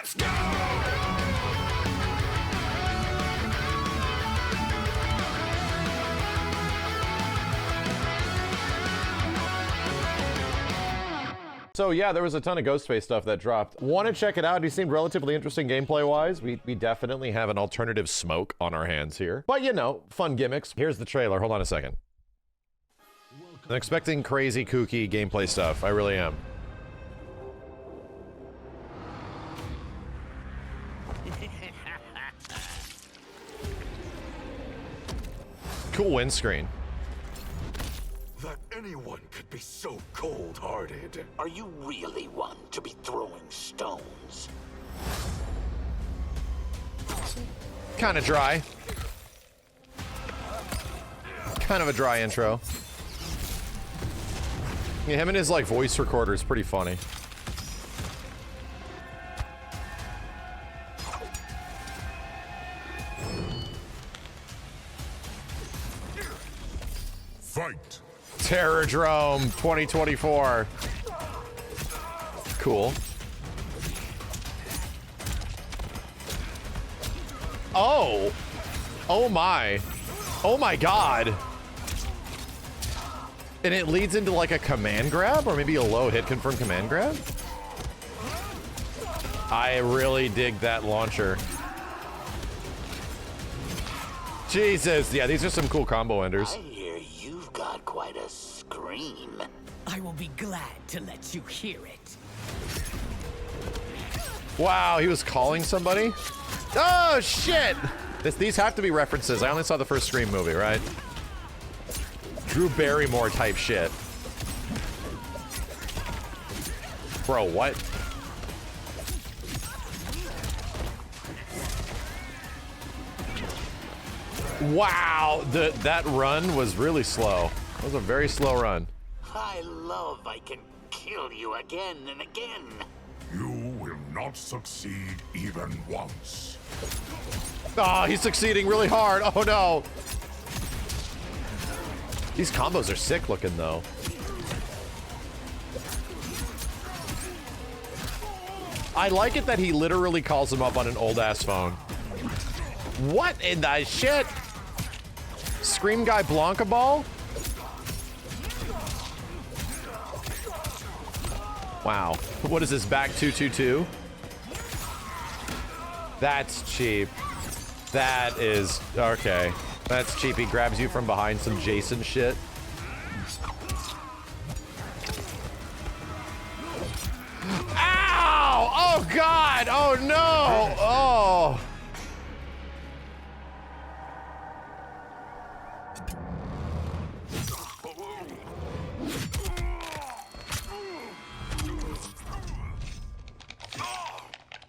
Let's go! So yeah, there was a ton of Ghostface stuff that dropped. Want to check it out? He seemed relatively interesting gameplay-wise. We definitely have an alternative Smoke on our hands here. But you know, fun gimmicks. Here's the trailer. Hold on a second. I'm expecting crazy, kooky gameplay stuff. I really am. Cool windscreen. That anyone could be so cold-hearted. Are you really one to be throwing stones? Kind of dry. Kind of a dry intro. Yeah, him and his like voice recorder is pretty funny. Fight! Terrordrome 2024. Cool. Oh! Oh my. Oh my god. And it leads into like a command grab, or maybe a low hit confirm command grab? I really dig that launcher. Jesus, yeah, these are some cool combo enders. I hear you've got quite a scream. I will be glad to let you hear it. Wow, he was calling somebody? Oh, shit! These have to be references. I only saw the first Scream movie, right? Drew Barrymore type shit. Bro, what? Wow, that run was really slow. That was a very slow run. I love I can kill you again and again. You will not succeed even once. Oh, he's succeeding really hard. Oh no. These combos are sick looking though. I like it that he literally calls him up on an old ass phone. What in the shit? Scream guy Blanca ball? Wow. What is this, back 222? That's cheap. That is, okay. That's cheap. He grabs you from behind some Jason shit. Ow! Oh god! Oh no! Oh!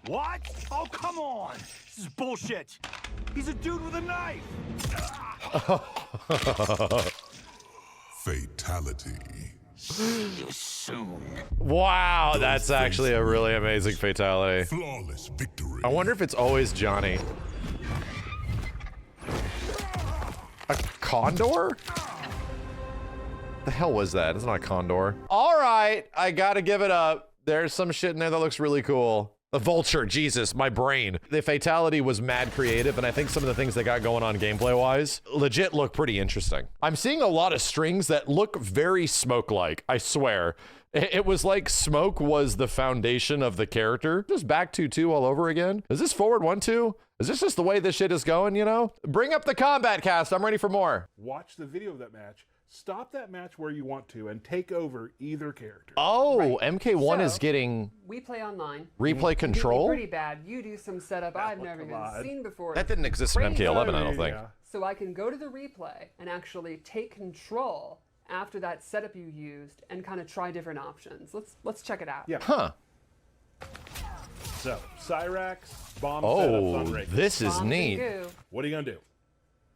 What? Oh, come on! This is bullshit! He's a dude with a knife! Fatality. See you soon. Wow, that's actually a really amazing fatality. Flawless victory. I wonder if it's always Johnny. A condor? The hell was that? It's not a condor. All right, I gotta give it up. There's some shit in there that looks really cool. The vulture, Jesus, my brain. The fatality was mad creative, and I think some of the things they got going on gameplay-wise legit look pretty interesting. I'm seeing a lot of strings that look very Smoke-like, I swear. It was like Smoke was the foundation of the character. Just back 2-2 all over again. Is this forward 1-2? Is this just the way this shit is going, you know? Bring up the combat cast. I'm ready for more. Watch the video of that match. Stop that match where you want to and take over either character. Oh, Right. MK1 is So- getting We play online. replay control? Pretty bad. You do some setup I've never even come on. seen before. That didn't exist in Crazy. MK11, I don't think. Yeah. So I can go to the replay and actually take control after that setup you used and kind of try different options. Let's check it out. Yeah. Huh. So, Cyrax, bomb setups on Oh, Reiki. this is Bombs and neat. goo. What are you going to do?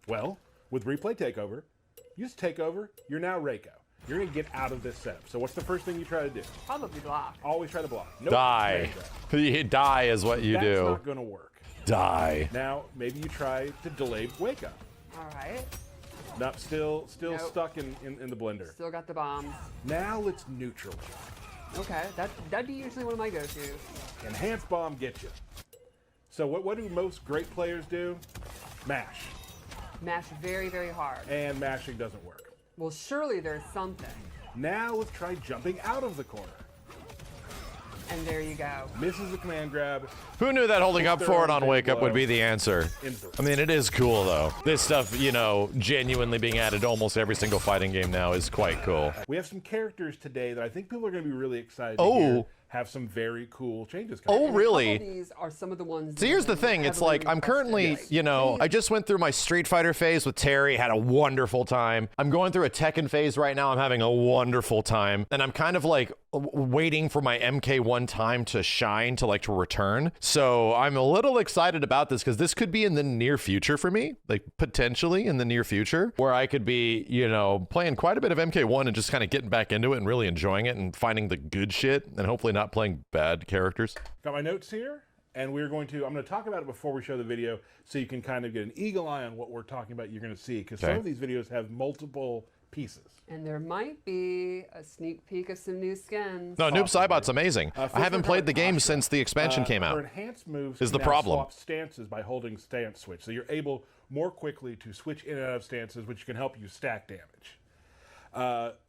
Well, with replay takeover, use takeover, you're now Reiko. You're going to get out of this setup. So what's the first thing you try to do? Probably block. Always try to block. Nope, Die. You die is what you That's do. not going to work. Die. Now, maybe you try to delay wake up. All right. Not still Nope. stuck in the blender. Still got the bombs. Now let's neutral jump. Okay, that'd be usually one of my go-tos. Enhanced bomb gets you. So what do most great players do? Mash. Mash very, very hard. And mashing doesn't work. Well, surely there's something. Now let's try jumping out of the corner. And there you go. Misses the command grab. Who knew that holding up Their forward own on wake big up would blow. be the answer? In three. I mean, it is cool though. This stuff, you know, genuinely being added to almost every single fighting game now is quite cool. We have some characters today that I think people are going to be really excited Oh. to hear have some very cool changes coming. Oh, And a really? couple of these are some of the ones. So here's the thing, it's like, I'm currently, you know, I just went through my Street Fighter phase with Terry, had a wonderful time. I'm going through a Tekken phase right now, I'm having a wonderful time. And I'm kind of like waiting for my MK1 time to shine, to like to return. So I'm a little excited about this because this could be in the near future for me, like potentially in the near future, where I could be, you know, playing quite a bit of MK1 and just kind of getting back into it and really enjoying it and finding the good shit and hopefully not playing bad characters. Got my notes here, and I'm going to talk about it before we show the video so you can kind of get an eagle eye on what we're talking about you're going to see, because some of these videos have multiple pieces. And there might be a sneak peek of some new skins. No, Noob Saibot's amazing. I haven't played the game Astra. since the expansion came Her out. enhanced moves Is can the now problem. swap stances by holding stance switch, so you're able more quickly to switch in and out of stances, which can help you stack damage.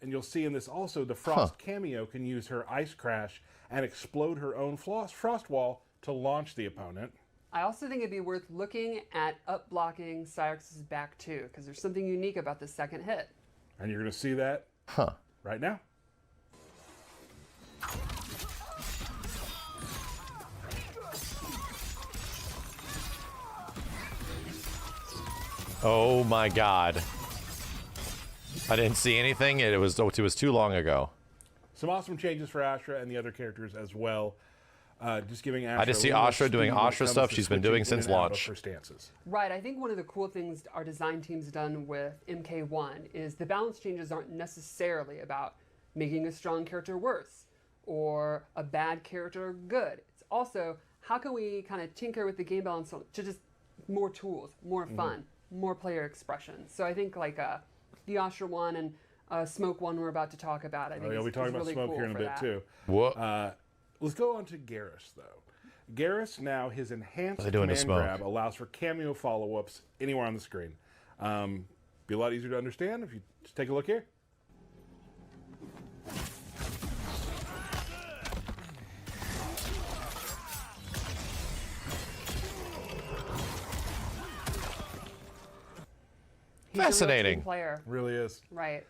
And you'll see in this also, the Frost cameo can use her Ice Crash and explode her own Frost Wall to launch the opponent. I also think it'd be worth looking at up blocking Cyrix's back too, because there's something unique about the second hit. And you're going to see that right now. Oh my god. I didn't see anything. It was too long ago. Some awesome changes for Astra and the other characters as well. Just giving Astra I just see a little Astra doing speed when it Astra comes stuff to she's been switching doing in since and out of launch. her stances. Right, I think one of the cool things our design team's done with MK1 is the balance changes aren't necessarily about making a strong character worse or a bad character good. It's also, how can we kind of tinker with the game balance to just more tools, more fun, more player expression. So I think like the Astra one and Smoke one we're about to talk about, I think We'll be talking about really Smoke cool here in a for bit that. too. What? Let's go on to Geras though. Geras now, his enhanced What are they doing to command Smoke? grab allows for cameo follow-ups anywhere on the screen. Be a lot easier to understand if you just take a look here. He's a real Fascinating. team player, Really is. right?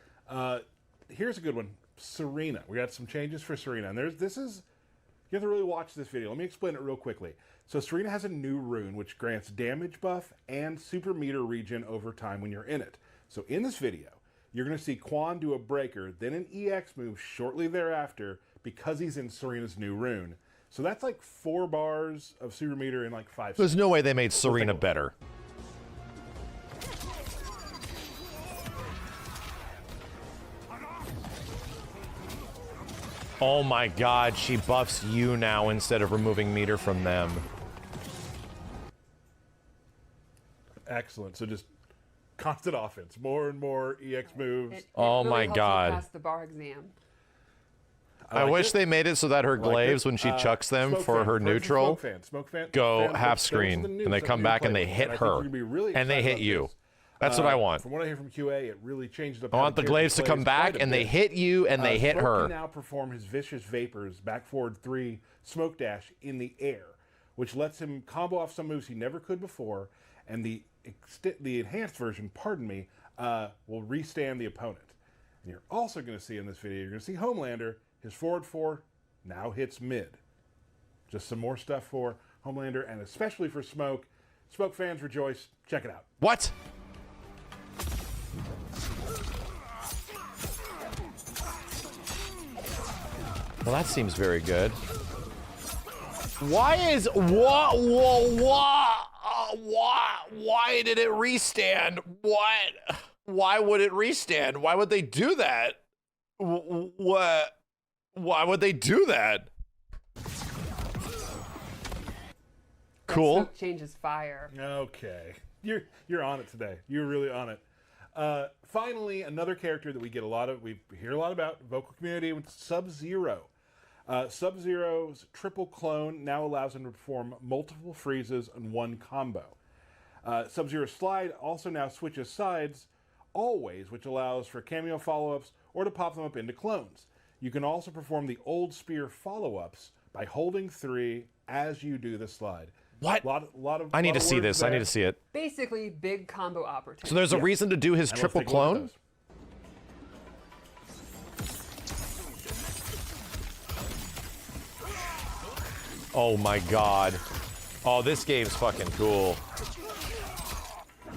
Here's a good one. Serena. We got some changes for Serena. And you have to really watch this video. Let me explain it real quickly. So Serena has a new rune which grants damage buff and super meter regen over time when you're in it. So in this video, you're going to see Quan do a breaker, then an EX move shortly thereafter because he's in Serena's new rune. So that's like 4 bars of super meter in like 5 seconds. There's no way they made Serena better. Oh my god, she buffs you now instead of removing meter from them. Excellent. So just constant offense. More and more EX moves. It Oh really my helps you God. pass the bar exam. I like wish it. they made it so that her Like glaives, it. when she chucks them Smoke for fan. her First, neutral, Smoke fan go fan, half those are screen, the new and they stuff come we back and play they with. hit I think her. you're gonna be really And they excited hit about you. this. That's what I want. From what I hear from QA, it really changed up. I want the glaives to come back and they hit you and they hit Smoke her. can now perform his vicious vapors back forward 3 smoke dash in the air, which lets him combo off some moves he never could before, and the enhanced version, will restand the opponent. And you're also going to see in this video, you're going to see Homelander, his forward 4 now hits mid. Just some more stuff for Homelander and especially for Smoke. Smoke fans rejoice. Check it out. What? Well, that seems very good. Why did it restand? What? Why would it restand? Why would they do that? What? Why would they do that? Cool. Smoke changes fire. Okay, you're on it today. You're really on it. Finally, another character that we hear a lot about vocal community with Sub-Zero. Sub-Zero's triple clone now allows him to perform multiple freezes in one combo. Sub-Zero's slide also now switches sides always, which allows for cameo follow-ups or to pop them up into clones. You can also perform the old spear follow-ups by holding 3 as you do the slide. What? I need to see this. There. I need to see it. Basically, big combo opportunity. So there's a reason to do his And let's triple take a look at clone? those. Oh my god. Oh, this game's fucking cool.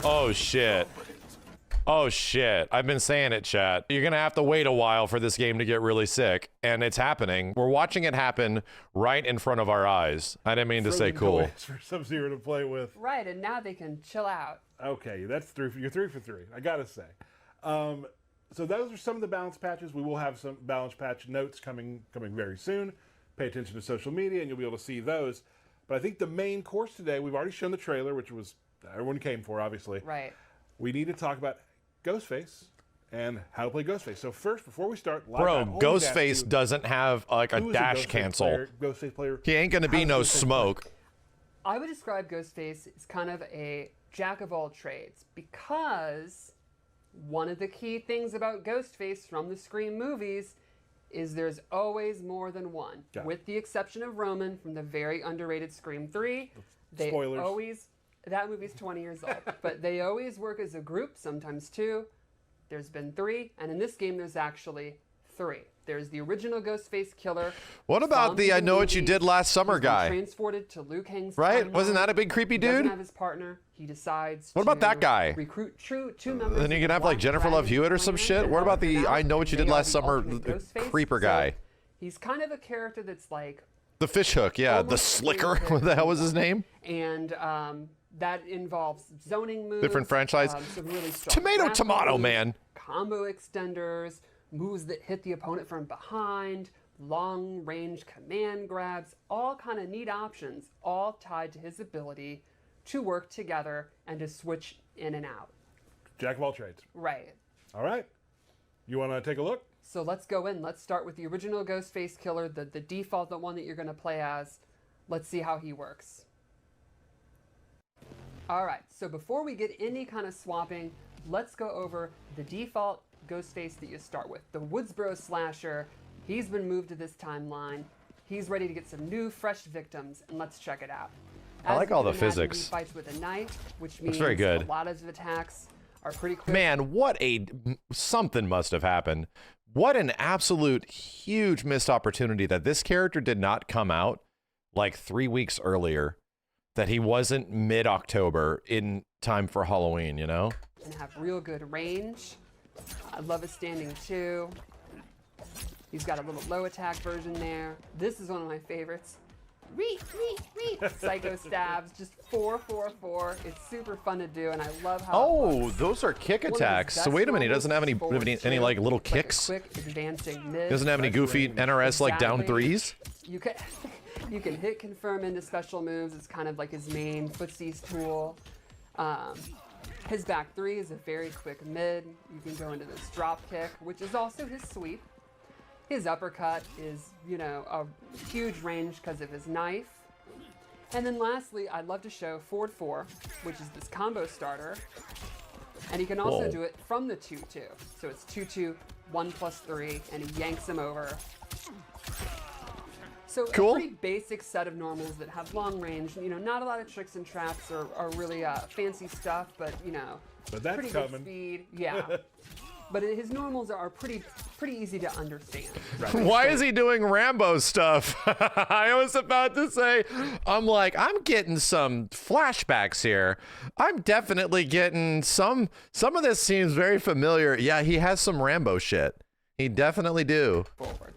Oh shit. Oh shit. I've been saying it, chat. You're gonna have to wait a while for this game to get really sick. And it's happening. We're watching it happen right in front of our eyes. I didn't mean to say Frozen cool. toys for Sub-Zero to play with. Right, and now they can chill out. Okay, that's you're 3 for 3. I gotta say. So those are some of the balance patches. We will have some balance patch notes coming very soon. Pay attention to social media, and you'll be able to see those. But I think the main course today, we've already shown the trailer, which was everyone came for, obviously. Right. We need to talk about Ghostface and how to play Ghostface. So first, before we start, Bro, Ghostface doesn't have like a dash cancel. Ghostface player. He ain't gonna be How's no Ghostface smoke. I would describe Ghostface as kind of a jack of all trades because one of the key things about Ghostface from the Scream movies is there's always more than one. Got it. With the exception of Roman from the very underrated Scream 3. They Spoilers. always, that movie's 20 years old, but they always work as a group, sometimes 2. There's been 3, and in this game there's actually 3. There's the original Ghostface killer. What about from the I Know What You movie. Did Last Summer He's been guy? transported to Liu Kang's Right? timeline. Wasn't that a big creepy He doesn't dude? have his partner. He decides What about to that guy? recruit two members. Then you of can the have like Black Jennifer Love Dragon Hewitt or some clan shit. and What about help him the out. I Know What You They Did are Last the Summer ultimate Ghostface. creeper So guy? He's kind of a character that's like The fish hook, yeah. The almost slicker. created What the hell was his name? and that involves zoning moves. Different franchise. Some really strong Tomato, grapple tomato, moves, man. Combo extenders, moves that hit the opponent from behind, long-range command grabs, all kind of neat options, all tied to his ability to work together and to switch in and out. Jack of all trades. Right. All right. You want to take a look? So let's go in. Let's start with the original Ghostface killer, the default, the one that you're going to play as. Let's see how he works. All right, so before we get any kind of swapping, let's go over the default Ghostface that you start with. The Woodsboro slasher, he's been moved to this timeline. He's ready to get some new, fresh victims, and let's check it out. I like you all can the imagine, physics. He fights with a knife, which means very good. a lot of his attacks are pretty quick. Man, what a something must have happened. What an absolute huge missed opportunity that this character did not come out like 3 weeks earlier. That he wasn't mid-October in time for Halloween, you know? And have real good range. I love his standing 2. He's got a little low attack version there. This is one of my favorites. Psycho stabs, just 4-4-4. It's super fun to do, and I love how. Oh, those are kick One of his attacks. So best wait a minute, he doesn't have any moments is forward like two. little It's like a kicks? quick advancing mid. He doesn't have any goofy NRS like down Exactly. threes? You can you can hit confirm into special moves. It's kind of like his main footsies tool. His back 3 is a very quick mid. You can go into this drop kick, which is also his sweep. His uppercut is, you know, a huge range because of his knife. And then lastly, I'd love to show forward 4, which is this combo starter. And he can also Whoa. do it from the 2-2. So it's 2-2, 1+3, and he yanks him over. So Cool. a pretty basic set of normals that have long range. You know, not a lot of tricks and traps or really fancy stuff, but you know, But that's pretty coming. good speed. Yeah. But his normals are pretty easy to understand. Why is he doing Rambo stuff? I was about to say, I'm getting some flashbacks here. I'm definitely getting some of this seems very familiar. Yeah, he has some Rambo shit. He definitely do. Forward.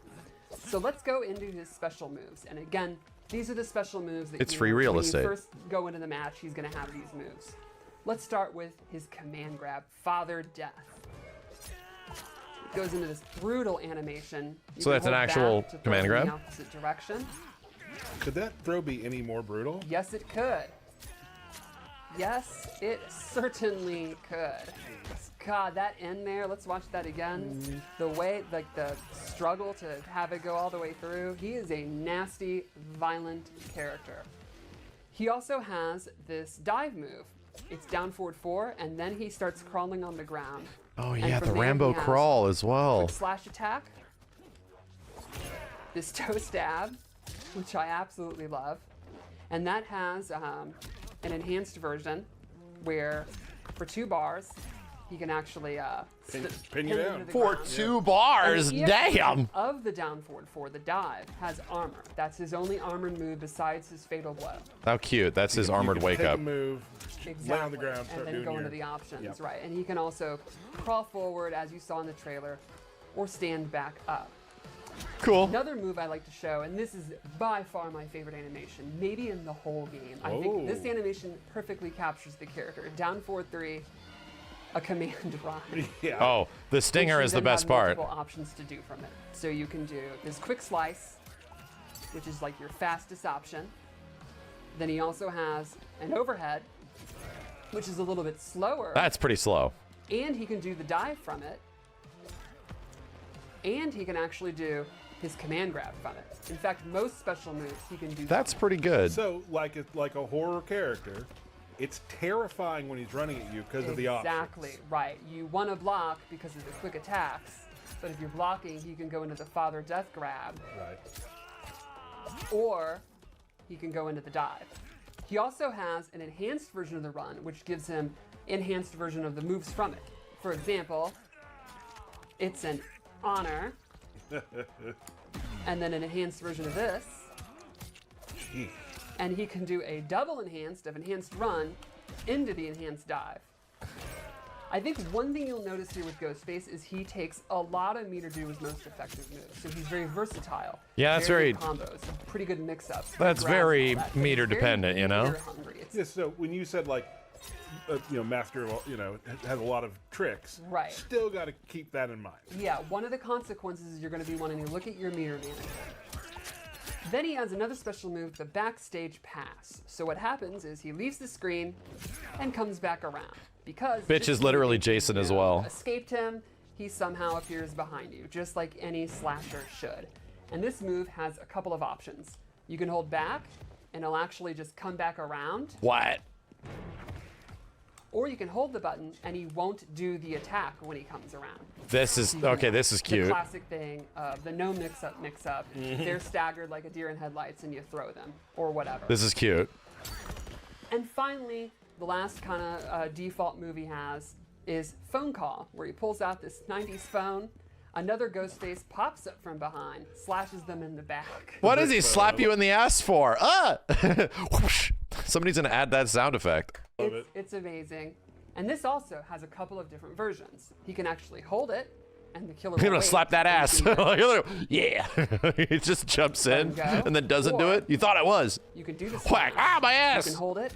So let's go into his special moves. And again, these are the special moves that It's free real when estate. you first go into the match, he's going to have these moves. Let's start with his command grab, Father Death. Goes into this brutal animation. You So can that's an hold actual back to throw command in the grab? opposite direction. Could that throw be any more brutal? Yes, it could. Yes, it certainly could. God, that end there, let's watch that again. The way, like the struggle to have it go all the way through. He is a nasty, violent character. He also has this dive move. It's down forward 4, and then he starts crawling on the ground. Oh And yeah, from the there, Rambo he has crawl as well. quick slash attack, this toe stab, which I absolutely love, and that has an enhanced version where for 2 bars he can actually pin you down. into the For ground. 2 bars, And the EX damn. of the down forward 4, the dive, has armor. That's his only armored move besides his fatal blow. How cute. That's his armored You can wake take up. a move, lay on the ground, and start then doing go your... into the options, Yep. right? And he can also crawl forward, as you saw in the trailer, or stand back up. Cool. Another move I like to show, and this is by far my favorite animation, maybe in the whole game. I think this Oh. animation perfectly captures the character. Down forward 3, a command run. Yeah. Oh, the stinger which you is the then best have part. multiple options to do from it. So you can do this quick slice, which is like your fastest option. Then he also has an overhead, which is a little bit slower. That's pretty slow. And he can do the dive from it. And he can actually do his command grab from it. In fact, most special moves he can do. That's from it. pretty good. So, like a horror character, it's terrifying when he's running at you because of the options. Exactly, right. You want to block because of the quick attacks, but if you're blocking, he can go into the father death grab, Right. or he can go into the dive. He also has an enhanced version of the run, which gives him enhanced version of the moves from it. For example, it's an honor, and then an enhanced version of this, Jeez. and he can do a double enhanced of enhanced run into the enhanced dive. I think one thing you'll notice here with Ghostface is he takes a lot of meter to do his most effective moves, so he's very versatile. Yeah, that's very very- good combos, pretty good mix-ups. That's grabs, very all that. So meter he's very dependent, you know? meter-hungry. It's Yeah, so when you said like, master, has a lot of tricks. Right. Still got to keep that in mind. Yeah, one of the consequences is you're going to be wanting to look at your meter management. Then he has another special move, the backstage pass. So what happens is he leaves the screen and comes back around. Because Bitch just is literally like Jason you as well. Escaped him, he somehow appears behind you, just like any slasher should. And this move has a couple of options. You can hold back, and it'll actually just come back around. What? Or you can hold the button, and he won't do the attack when he comes around. This is okay. This is The cute. classic thing of the no mix-up. They're staggered like a deer in headlights, and you throw them, or whatever. This is cute. And finally, the last kind of default move he has is phone call, where he pulls out this 90s phone. Another Ghostface pops up from behind, slashes them in the back. What does he slap you in the ass for? Whoosh. Somebody's gonna add that sound effect. It's amazing. And this also has a couple of different versions. He can actually hold it, and the killer will You're gonna wait, slap that and ass. you can Yeah. He just jumps in go, and then doesn't do or- it. You thought it was. You can do this. Whack. Ah, my You ass. can hold it,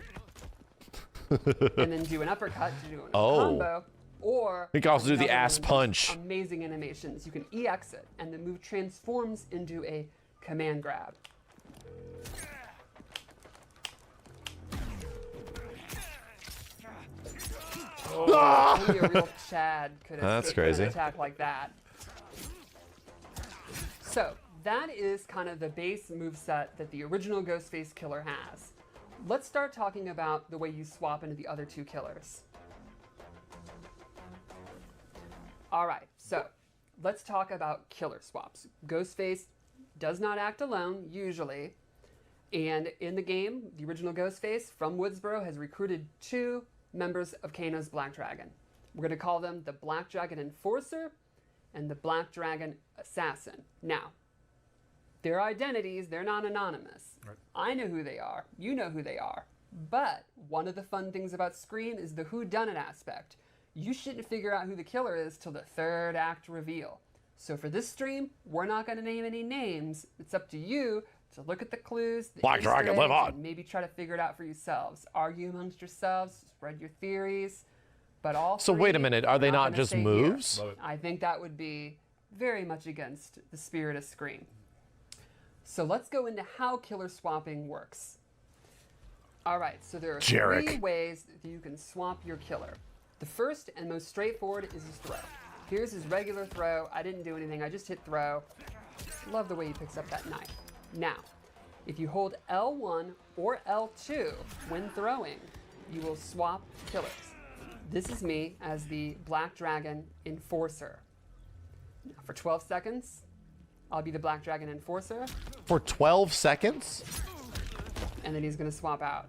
and then do an uppercut to do an Oh. combo. Or You can also do the another ass one of those punch. Amazing animations. You can EX it, and the move transforms into a command grab. Only a real Chad could have That's an crazy. attack like that. So that is kind of the base moveset that the original Ghostface killer has. Let's start talking about the way you swap into the other two killers. All right, so let's talk about killer swaps. Ghostface does not act alone, usually. And in the game, the original Ghostface from Woodsboro has recruited 2 members of Kano's Black Dragon. We're going to call them the Black Dragon Enforcer and the Black Dragon Assassin. Now, their identities, they're not anonymous. Right. I know who they are. You know who they are. But one of the fun things about Scream is the whodunit aspect. You shouldn't figure out who the killer is till the 3rd act reveal. So for this stream, we're not going to name any names. It's up to you to look at the clues, the Black Easter Dragon, live eggs, on. and maybe try to figure it out for yourselves. Argue amongst yourselves, spread your theories, but all So wait a three, minute, are they we're not gonna just say here. moves? I think that would be very much against the spirit of Scream. So let's go into how killer swapping works. All right, so there are Jarek. 3 ways that you can swap your killer. The first and most straightforward is his throw. Here's his regular throw. I didn't do anything, I just hit throw. Love the way he picks up that knife. Now, if you hold L1 or L2 when throwing, you will swap killers. This is me as the Black Dragon Enforcer. Now, for 12 seconds, I'll be the Black Dragon Enforcer, For 12 seconds? and then he's gonna swap out.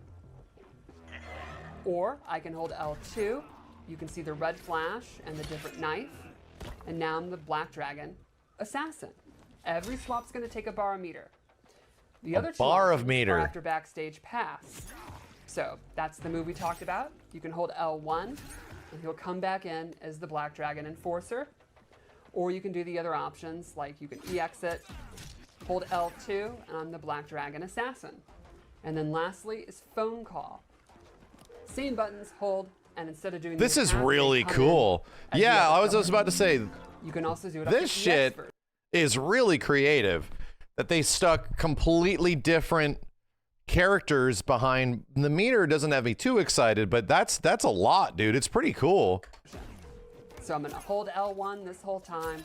Or I can hold L2, you can see the red flash and the different knife, and now I'm the Black Dragon Assassin. Every swap's gonna take a bar of meter. The other two bar of options meter. are after Backstage Pass. So that's the move we talked about. You can hold L1, and he'll come back in as the Black Dragon Enforcer. Or you can do the other options, like you can E-exit, hold L2, and I'm the Black Dragon Assassin. And then lastly is phone call. Same buttons, hold, and instead of doing This the is attack, really they come cool. in as Yeah, the I other was just about to say, You can also do it this shit is really creative. That they stuck completely different characters behind. The meter doesn't have me too excited, but that's a lot, dude. It's pretty cool. So I'm gonna hold L1 this whole time.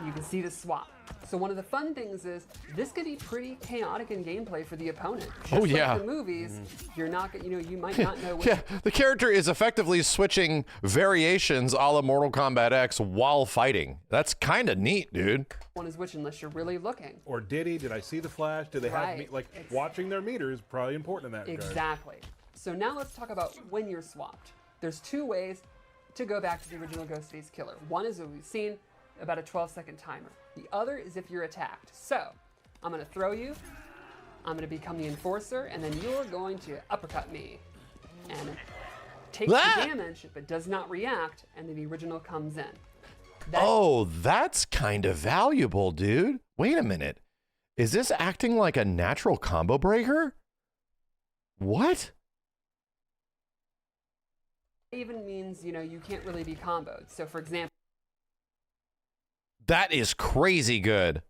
You can see the swap. So one of the fun things is this could be pretty chaotic in gameplay for the opponent. Just Oh, yeah. Like the movies, you're not gonna, you might not know. What Yeah, the character is effectively switching variations a la Mortal Kombat X while fighting. That's kind of neat, dude. one is which unless you're really looking. Or did he? Did I see the flash? Did they have Right. me? Like, It's- watching their meter is probably important in that regard. Exactly. So now let's talk about when you're swapped. There's 2 ways to go back to the original Ghostface killer. One is what we've seen, about a 12-second timer. The other is if you're attacked. So I'm gonna throw you, I'm gonna become the enforcer, and then you're going to uppercut me. And takes Ah! the damage, but does not react, and then the original comes in. Oh, that's kind of valuable, dude. Wait a minute. Is this acting like a natural combo breaker? What? Even means, you can't really be comboed. So for example, That is crazy good.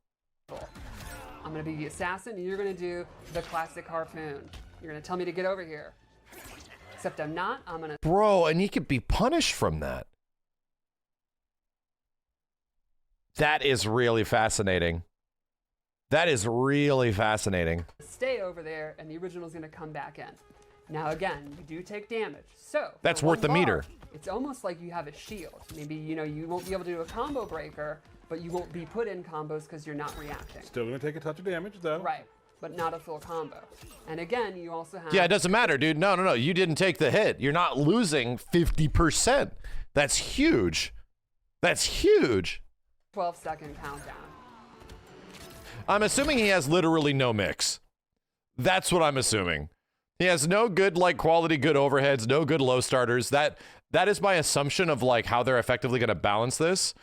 I'm gonna be the assassin, and you're gonna do the classic harpoon. You're gonna tell me to get over here. Except I'm not, I'm gonna Bro, and he could be punished from that. That is really fascinating. That is really fascinating. stay over there, and the original's gonna come back in. Now again, you do take damage. So That's for worth one the bar, meter. It's almost like you have a shield. Maybe, you won't be able to do a combo breaker, but you won't be put in combos because you're not reacting. Still gonna take a touch of damage though. Right, but not a full combo. And again, you also have Yeah, it doesn't matter, dude. No. You didn't take the hit. You're not losing 50%. That's huge. That's huge. 12-second countdown. I'm assuming he has literally no mix. That's what I'm assuming. He has no good, quality good overheads, no good low starters. That is my assumption of, how they're effectively going to balance this.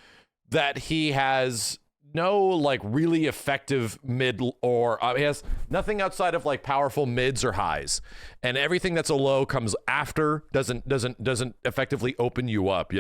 That he has no, really effective mid or he has nothing outside of, powerful mids or highs. And everything that's a low comes after, doesn't effectively open you up,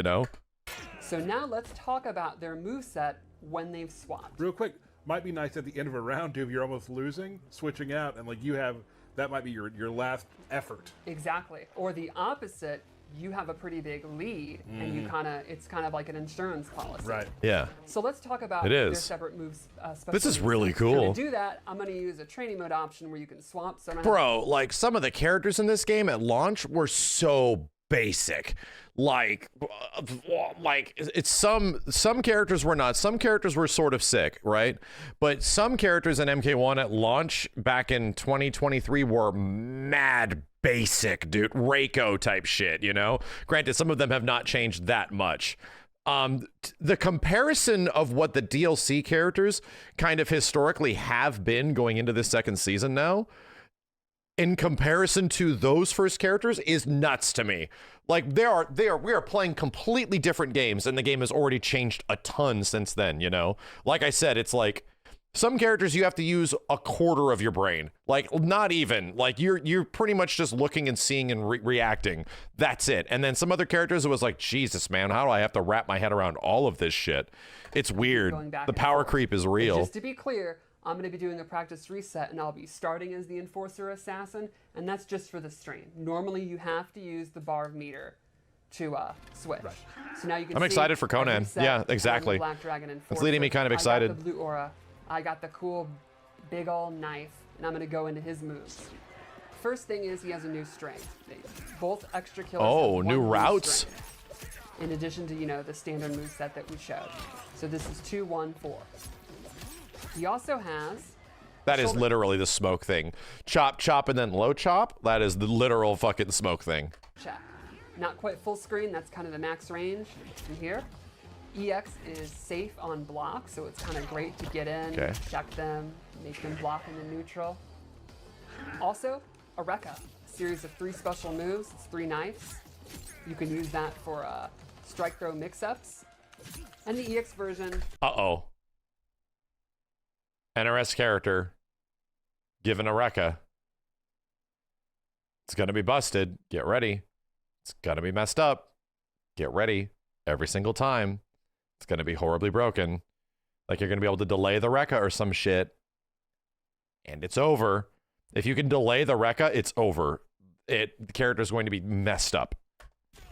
So now let's talk about their moveset when they've swapped. Real quick, might be nice at the end of a round too if you're almost losing, switching out, and you have that might be your last effort. Exactly. Or the opposite, you have a pretty big lead, and it's kind of like an insurance policy. Right. Yeah. So let's talk about It their is. separate moves. This is really So cool. to do that, I'm going to use a training mode option where you can swap. So I don't have- Bro, some of the characters in this game at launch were so basic. It's some characters were not. Some characters were sort of sick, right? But some characters in MK1 at launch back in 2023 were mad basic, dude. Reiko type shit, Granted, some of them have not changed that much. The comparison of what the DLC characters kind of historically have been going into this second season now, in comparison to those first characters, is nuts to me. We are playing completely different games, and the game has already changed a ton since then, Like I said, it's some characters you have to use a quarter of your brain. Not even. You're pretty much just looking and seeing and reacting. That's it. And then some other characters, it was Jesus, man, how do I have to wrap my head around all of this shit? It's weird. Going back The and power forth. creep is And real. just to be clear, I'm going to be doing a practice reset, and I'll be starting as the Enforcer Assassin, and that's just for the stream. Normally, you have to use the bar meter to switch. Right. So now you can I'm excited for Conan. Yeah, exactly. Black Dragon Enforcer. It's leading me kind of excited. I got the blue aura. I got the cool big ol' knife, and I'm going to go into his moves. First thing is he has a new strength. Both extra killers Oh, have new one routes? strength, in addition to, you know, the standard moveset that we showed. So this is 2, 1, 4. He also has... That is literally the smoke thing. Chop, chop, and then low chop. That is the literal fucking smoke thing. Check. Not quite full screen. That's kind of the max range in here. EX is safe on block, so it's kind of great to get in, check them, make them block in the neutral. Also, a Rekka, a series of 3 special moves. It's 3 knives. You can use that for strike throw mix-ups. And the EX version... Uh-oh. NRS character given a Rekka. It's gonna be busted. Get ready. It's gonna be messed up. Get ready. Every single time. It's gonna be horribly broken. Like you're gonna be able to delay the Rekka or some shit. And it's over. If you can delay the Rekka, it's over. The character's going to be messed up.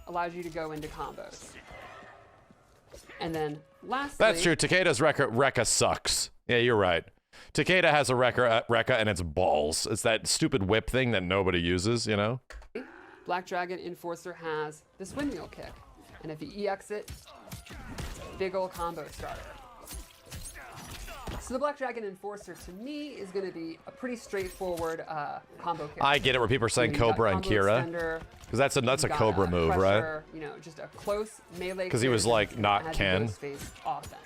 Allows you to go into combos. And then lastly... That's true. Takeda's Rekka sucks. Yeah, you're right. Takeda has a Rekka and it's balls. It's that stupid whip thing that nobody uses, you know? Black Dragon Enforcer has this windmill kick. And if you EX it, big ol' combo starter. So the Black Dragon Enforcer, to me, is going to be a pretty straightforward combo kick. I get it where people are saying Cobra and Kira. Because that's a Cobra move, pressure, right? You know, just a close melee. Because he was like not Ken. Ghostface offense.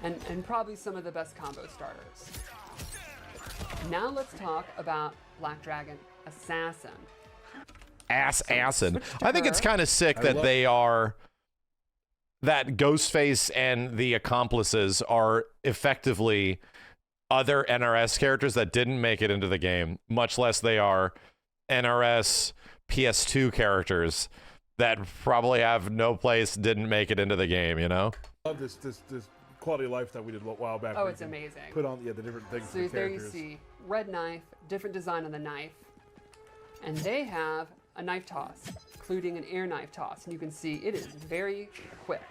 And probably some of the best combo starters. Now let's talk about Black Dragon Assassin. Assassin. I think it's kind of sick that that Ghostface and the accomplices are effectively other NRS characters that didn't make it into the game, much less they are NRS PS2 characters that probably have no place, didn't make it into the game, you know? I love this quality of life that we did a while back. Oh, it's amazing. Put on the different things. So there you see red knife, different design on the knife, and they have a knife toss, including an air knife toss, and you can see it is very quick.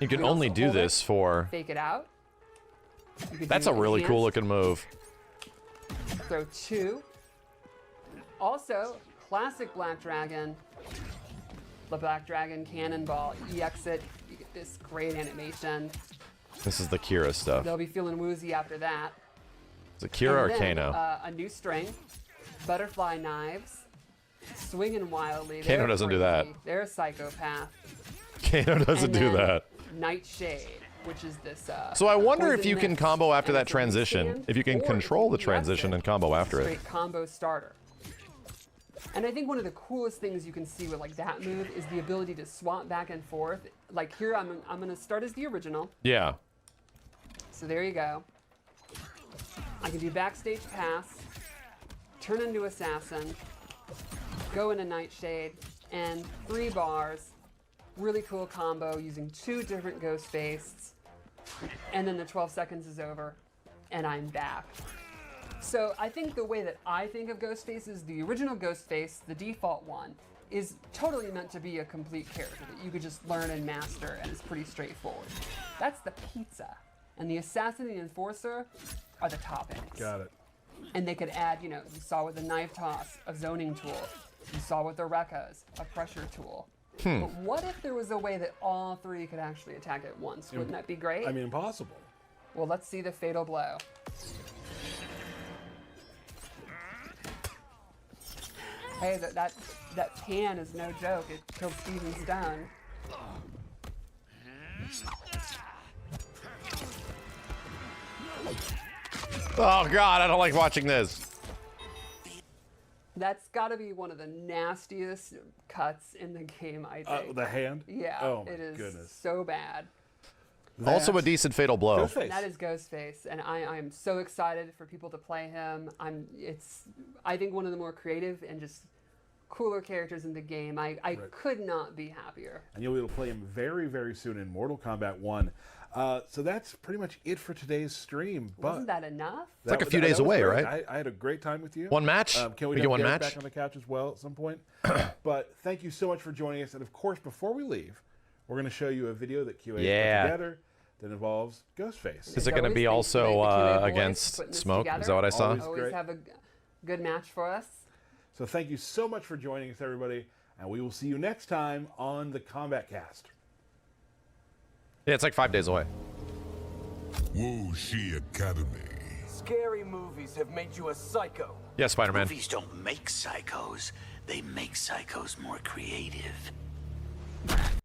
You can only do this for... Fake it out. That's a really cool looking move. Throw 2. Also, classic Black Dragon. The Black Dragon Cannonball. EX it. You get this great animation. This is the Kira stuff. They'll be feeling woozy after that. Is it Kira or then, Kano? A new string. Butterfly knives. Swinging wildly. Kano doesn't do that. They're a psychopath. Kano doesn't do that. Nightshade, which is this. So I wonder if you can combo after that transition. If you can control the transition and combo after it. Straight combo starter. And I think one of the coolest things you can see with like that move is the ability to swap back and forth. Like here, I'm gonna start as the original. Yeah. So there you go. I can do backstage pass, turn into assassin, go into Nightshade, and 3 bars. Really cool combo using 2 different Ghostface. And then the 12 seconds is over, and I'm back. So I think the way that I think of Ghostface is the original Ghostface, the default one, is totally meant to be a complete character that you could just learn and master, and it's pretty straightforward. That's the pizza. And the Assassin and the Enforcer are the toppings. Got it. And they could add, you know, you saw with the knife toss, a zoning tool. You saw with the Rekkas, a pressure tool. But what if there was a way that all 3 could actually attack at once? Wouldn't that be great? I mean, impossible. Well, let's see the fatal blow. Hey, that pan is no joke. It killed Steven Stone. Oh God, I don't like watching this. That's got to be one of the nastiest cuts in the game, I think. The hand? Yeah, oh, it is goodness. so bad. Also a decent fatal blow. Ghostface. That is Ghostface, and I am so excited for people to play him. I think one of the more creative and just cooler characters in the game. I could not be happier. And you'll be able to play him very, very soon in Mortal Kombat 1. So that's pretty much it for today's stream. But Wasn't that enough? It's like a few days away, great. right? I had a great time with you. One match? Can We we get one Garrett match? back on the couch as well at some point? But thank you so much for joining us. And of course, before we leave, we're going to show you a video that QA put together that involves Ghostface. Is it going to be also against Smoke? Is that what I saw? Always have a good match for us. So thank you so much for joining us, everybody. And we will see you next time on the Kombat Cast. Yeah, it's like 5 days away. Wu Shi Academy. Scary movies have made you a psycho. Yeah, Spider-Man. Movies don't make psychos. They make psychos more creative.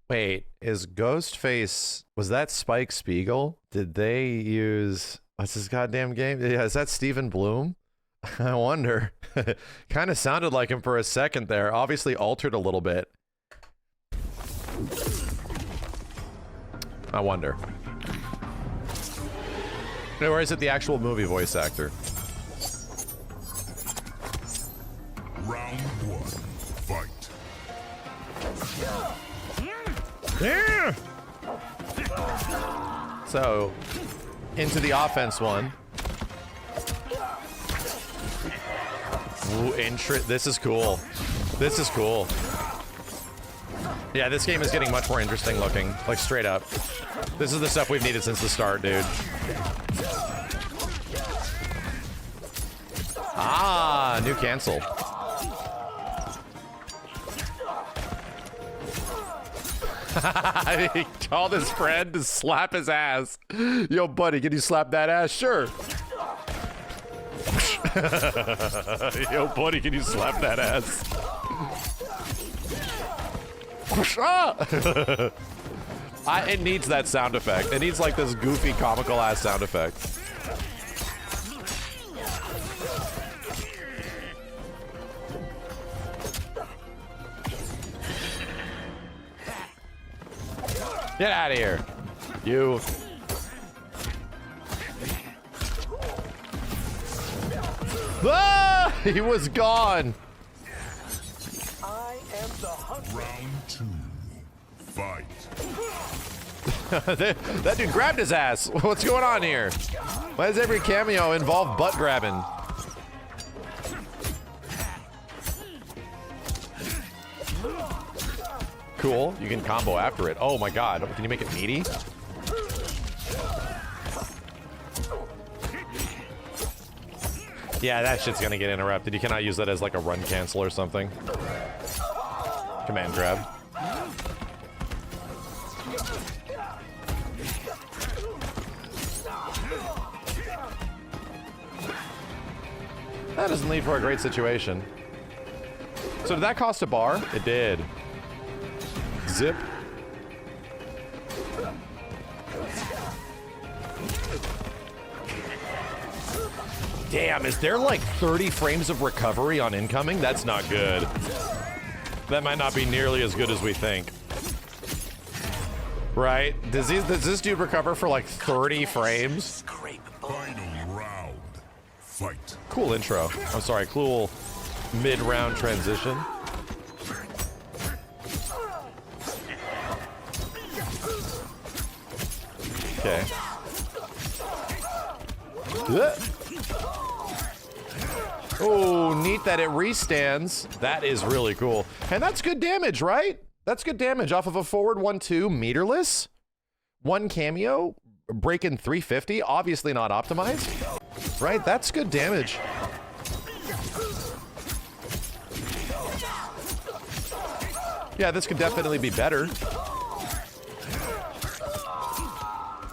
Wait, is Ghostface, was that Spike Spiegel? Did they use, what's his goddamn game? Yeah, is that Stephen Bloom? I wonder. Kind of sounded like him for a second there. Obviously altered a little bit. I wonder. Or is it the actual movie voice actor? Round 1. Fight. Yeah. So, into the offense one. Ooh, this is cool. This is cool. Yeah, this game is getting much more interesting looking, like straight up. This is the stuff we've needed since the start, dude. Ah, new cancel. He called his friend to slap his ass. Yo, buddy, can you slap that ass? Sure. Yo, buddy, can you slap that ass? It needs that sound effect. It needs like this goofy, comical ass sound effect. Get out of here. You. Ah! He was gone. I am the hunter. Round 2. Fight. That dude grabbed his ass. What's going on here? Why does every cameo involve butt grabbing? Cool. You can combo after it. Oh my god. Can you make it meaty? Yeah, that shit's gonna get interrupted. You cannot use that as like a run cancel or something. Command grab. That doesn't lead for a great situation. So did that cost a bar? It did. Zip. Damn, is there like 30 frames of recovery on incoming? That's not good. That might not be nearly as good as we think. Right? Does this dude recover for like 30 frames? Final round. Fight. Cool intro. I'm sorry, cool mid-round transition. Okay. Oh, neat that it restands. That is really cool. And that's good damage, right? That's good damage off of a forward 1-2 meterless. One cameo, breaking 350, obviously not optimized. Right? That's good damage. Yeah, this could definitely be better.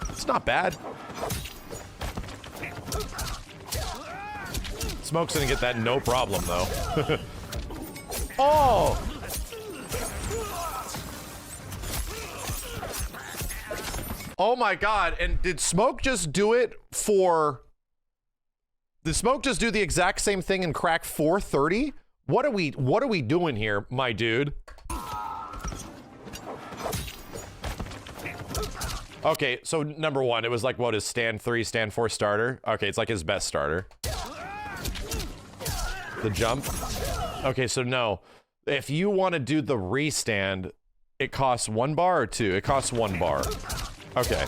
It's not bad. Smoke's gonna get that no problem, though. Oh! Oh my god, and did Smoke just do it for... Did Smoke just do the exact same thing and crack 430? What are we doing here, my dude? Okay, so number one, it was like, what is stand 3, stand 4 starter? Okay, it's like his best starter. The jump. Okay, so no. If you want to do the restand, it costs 1 bar or 2? It costs 1 bar. Okay.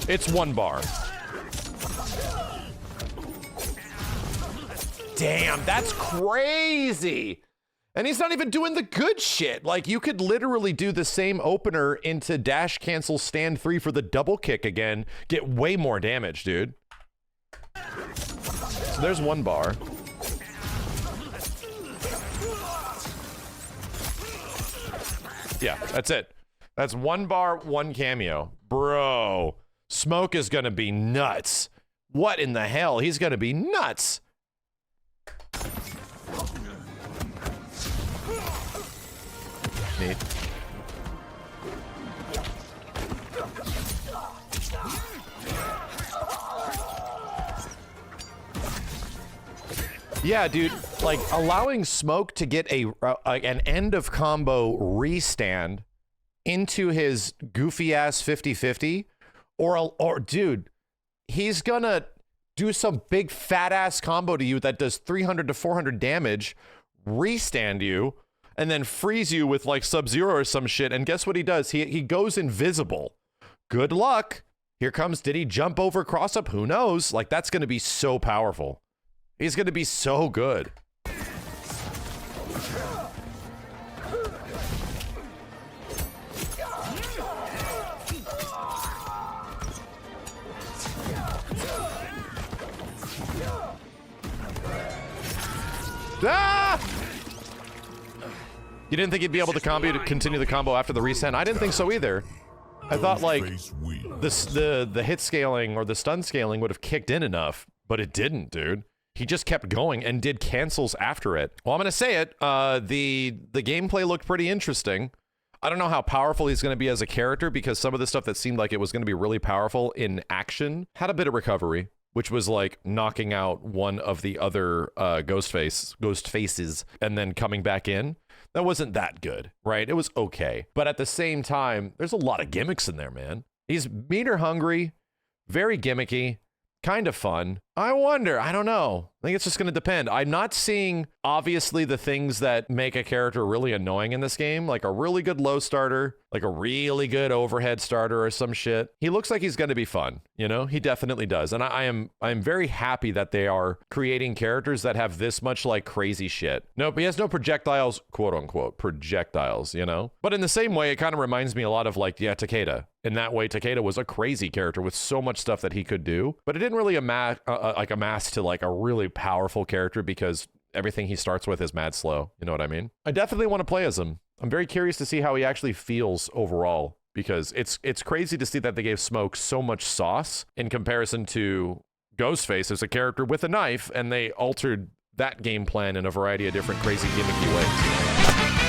It's 1 bar. Damn, that's crazy. And he's not even doing the good shit. Like, you could literally do the same opener into dash cancel stand 3 for the double kick again, get way more damage, dude. So there's 1 bar. Yeah, that's it. That's 1 bar, 1 cameo. Bro, Smoke is gonna be nuts. What in the hell? He's gonna be nuts. Neat. Yeah, dude, like allowing Smoke to get an end of combo restand into his goofy ass 50-50 or dude, he's gonna do some big fat ass combo to you that does 300 to 400 damage, restand you, and then freeze you with like Sub-Zero or some shit. And guess what he does? He goes invisible. Good luck. Here comes, did he jump over cross up? Who knows? Like, that's gonna be so powerful. He's gonna be so good. Ah! You didn't think he'd be able to continue the combo after the resend? I didn't think so either. I thought like the hit scaling or the stun scaling would have kicked in enough, but it didn't, dude. He just kept going and did cancels after it. Well, I'm gonna say it. The gameplay looked pretty interesting. I don't know how powerful he's gonna be as a character because some of the stuff that seemed like it was gonna be really powerful in action had a bit of recovery, which was like knocking out one of the other Ghostfaces and then coming back in. That wasn't that good, right? It was okay. But at the same time, there's a lot of gimmicks in there, man. He's meter hungry, very gimmicky, kind of fun. I wonder, I don't know. I think it's just gonna depend. I'm not seeing, obviously, the things that make a character really annoying in this game, like a really good low starter, like a really good overhead starter or some shit. He looks like he's gonna be fun, you know? He definitely does. And I am very happy that they are creating characters that have this much like crazy shit. Nope, he has no projectiles, quote unquote, projectiles, you know? But in the same way, it kind of reminds me a lot of like, yeah, Takeda. In that way, Takeda was a crazy character with so much stuff that he could do, but it didn't really amass to like a really powerful character because everything he starts with is mad slow. You know what I mean? I definitely want to play as him. I'm very curious to see how he actually feels overall because it's crazy to see that they gave Smoke so much sauce in comparison to Ghostface as a character with a knife, and they altered that game plan in a variety of different crazy gimmicky ways.